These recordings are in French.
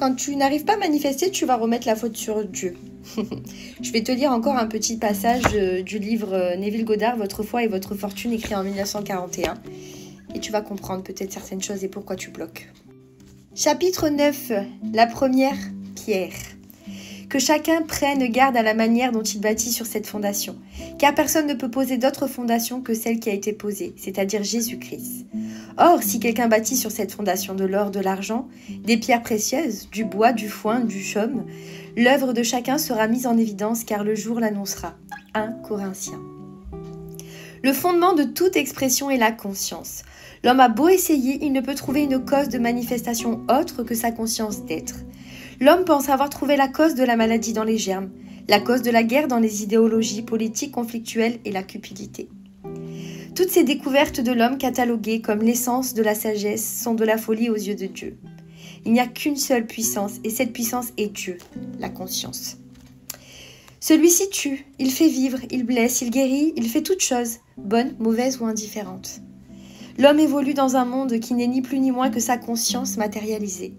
Quand tu n'arrives pas à manifester, tu vas remettre la faute sur Dieu. Je vais te lire encore un petit passage du livre Neville Goddard, Votre foi et votre fortune, écrit en 1941. Et tu vas comprendre peut-être certaines choses et pourquoi tu bloques. Chapitre 9. La première pierre. Que chacun prenne garde à la manière dont il bâtit sur cette fondation, car personne ne peut poser d'autre fondation que celle qui a été posée, c'est-à-dire Jésus-Christ. Or, si quelqu'un bâtit sur cette fondation de l'or, de l'argent, des pierres précieuses, du bois, du foin, du chaume, l'œuvre de chacun sera mise en évidence, car le jour l'annoncera. 1 Corinthiens. Le fondement de toute expression est la conscience. L'homme a beau essayer, il ne peut trouver une cause de manifestation autre que sa conscience d'être. L'homme pense avoir trouvé la cause de la maladie dans les germes, la cause de la guerre dans les idéologies politiques conflictuelles et la cupidité. Toutes ces découvertes de l'homme cataloguées comme l'essence de la sagesse sont de la folie aux yeux de Dieu. Il n'y a qu'une seule puissance et cette puissance est Dieu, la conscience. Celui-ci tue, il fait vivre, il blesse, il guérit, il fait toutes choses, bonnes, mauvaises ou indifférentes. L'homme évolue dans un monde qui n'est ni plus ni moins que sa conscience matérialisée.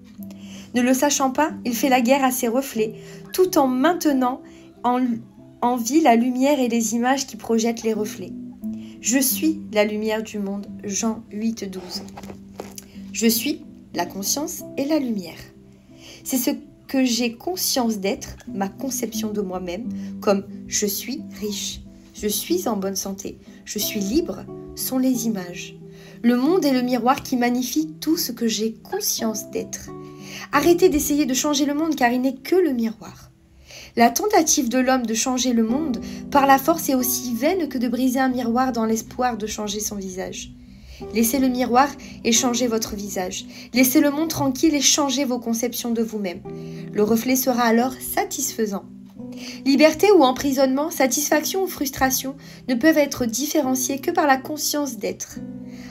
Ne le sachant pas, il fait la guerre à ses reflets, tout en maintenant en vie la lumière et les images qui projettent les reflets. Je suis la lumière du monde, Jean 8, 12. Je suis la conscience et la lumière. C'est ce que j'ai conscience d'être, ma conception de moi-même, comme je suis riche, je suis en bonne santé, je suis libre, sont les images. Le monde est le miroir qui magnifie tout ce que j'ai conscience d'être. Arrêtez d'essayer de changer le monde car il n'est que le miroir. La tentative de l'homme de changer le monde par la force est aussi vaine que de briser un miroir dans l'espoir de changer son visage. Laissez le miroir et changez votre visage. Laissez le monde tranquille et changez vos conceptions de vous-même. Le reflet sera alors satisfaisant. Liberté ou emprisonnement, satisfaction ou frustration ne peuvent être différenciés que par la conscience d'être.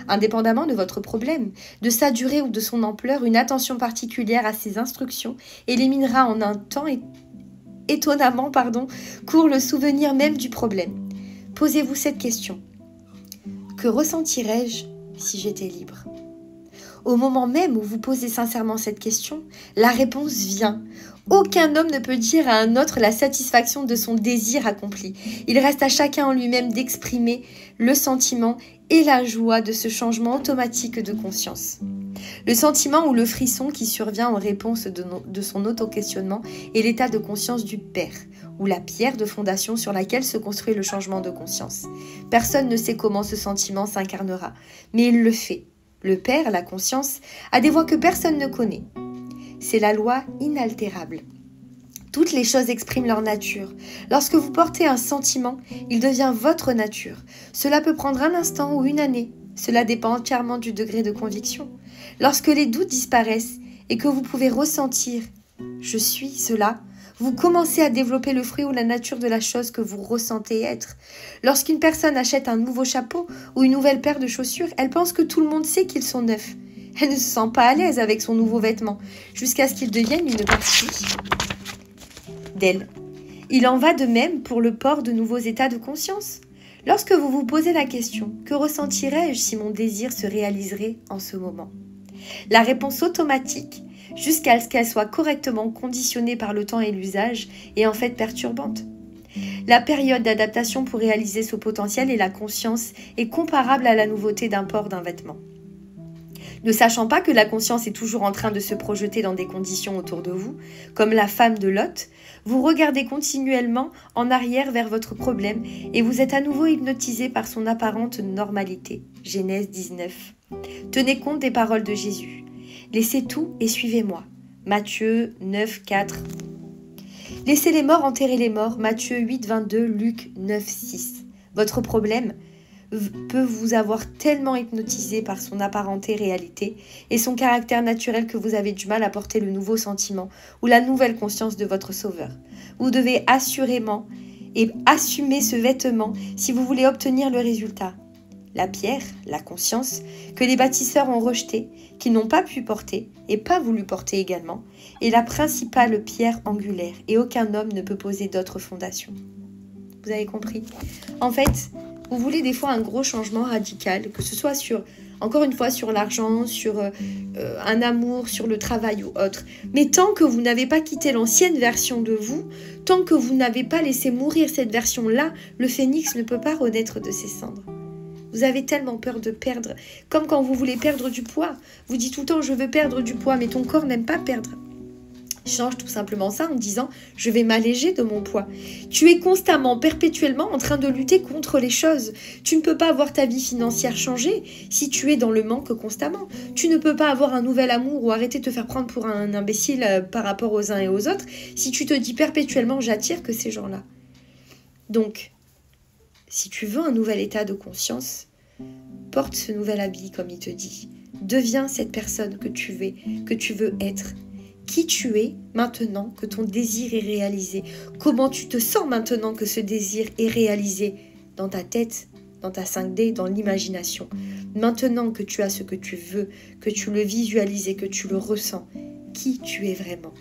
Indépendamment de votre problème, de sa durée ou de son ampleur, une attention particulière à ses instructions éliminera en un temps étonnamment court le souvenir même du problème. Posez-vous cette question. Que ressentirais-je si j'étais libre ? Au moment même où vous posez sincèrement cette question, la réponse vient. Aucun homme ne peut dire à un autre la satisfaction de son désir accompli. Il reste à chacun en lui-même d'exprimer le sentiment et la joie de ce changement automatique de conscience. Le sentiment ou le frisson qui survient en réponse de son auto-questionnement est l'état de conscience du Père, ou la pierre de fondation sur laquelle se construit le changement de conscience. Personne ne sait comment ce sentiment s'incarnera, mais il le fait. Le Père, la conscience, a des voies que personne ne connaît. C'est la loi inaltérable. Toutes les choses expriment leur nature. Lorsque vous portez un sentiment, il devient votre nature. Cela peut prendre un instant ou une année. Cela dépend entièrement du degré de conviction. Lorsque les doutes disparaissent et que vous pouvez ressentir « je suis cela », vous commencez à développer le fruit ou la nature de la chose que vous ressentez être. Lorsqu'une personne achète un nouveau chapeau ou une nouvelle paire de chaussures, elle pense que tout le monde sait qu'ils sont neufs. Elle ne se sent pas à l'aise avec son nouveau vêtement, jusqu'à ce qu'il devienne une partie d'elle. Il en va de même pour le port de nouveaux états de conscience. Lorsque vous vous posez la question « que ressentirais-je si mon désir se réaliserait en ce moment ?» La réponse automatique, jusqu'à ce qu'elle soit correctement conditionnée par le temps et l'usage, est en fait perturbante. La période d'adaptation pour réaliser ce potentiel et la conscience est comparable à la nouveauté d'un port d'un vêtement. Ne sachant pas que la conscience est toujours en train de se projeter dans des conditions autour de vous, comme la femme de Lot, vous regardez continuellement en arrière vers votre problème et vous êtes à nouveau hypnotisé par son apparente normalité. Genèse 19. Tenez compte des paroles de Jésus. Laissez tout et suivez-moi. Matthieu 9, 4. Laissez les morts enterrer les morts. Matthieu 8, 22, Luc 9, 6. Votre problème peut vous avoir tellement hypnotisé par son apparenté réalité et son caractère naturel que vous avez du mal à porter le nouveau sentiment ou la nouvelle conscience de votre sauveur. Vous devez assurément et assumer ce vêtement si vous voulez obtenir le résultat. La pierre, la conscience, que les bâtisseurs ont rejetée, qu'ils n'ont pas pu porter et pas voulu porter également, est la principale pierre angulaire et aucun homme ne peut poser d'autre fondation. Vous avez compris ? En fait, vous voulez des fois un gros changement radical, que ce soit encore une fois, sur l'argent, sur un amour, sur le travail ou autre. Mais tant que vous n'avez pas quitté l'ancienne version de vous, tant que vous n'avez pas laissé mourir cette version-là, le phénix ne peut pas renaître de ses cendres. Vous avez tellement peur de perdre, comme quand vous voulez perdre du poids. Vous dites tout le temps, je veux perdre du poids, mais ton corps n'aime pas perdre. Change tout simplement ça en disant, je vais m'alléger de mon poids. Tu es constamment, perpétuellement en train de lutter contre les choses. Tu ne peux pas voir ta vie financière changer si tu es dans le manque constamment. Tu ne peux pas avoir un nouvel amour ou arrêter de te faire prendre pour un imbécile par rapport aux uns et aux autres si tu te dis perpétuellement, j'attire que ces gens-là. Donc, si tu veux un nouvel état de conscience, porte ce nouvel habit comme il te dit. Deviens cette personne que tu veux être. Qui tu es maintenant que ton désir est réalisé. Comment tu te sens maintenant que ce désir est réalisé dans ta tête, dans ta 5D, dans l'imagination. Maintenant que tu as ce que tu veux, que tu le visualises et que tu le ressens, qui tu es vraiment.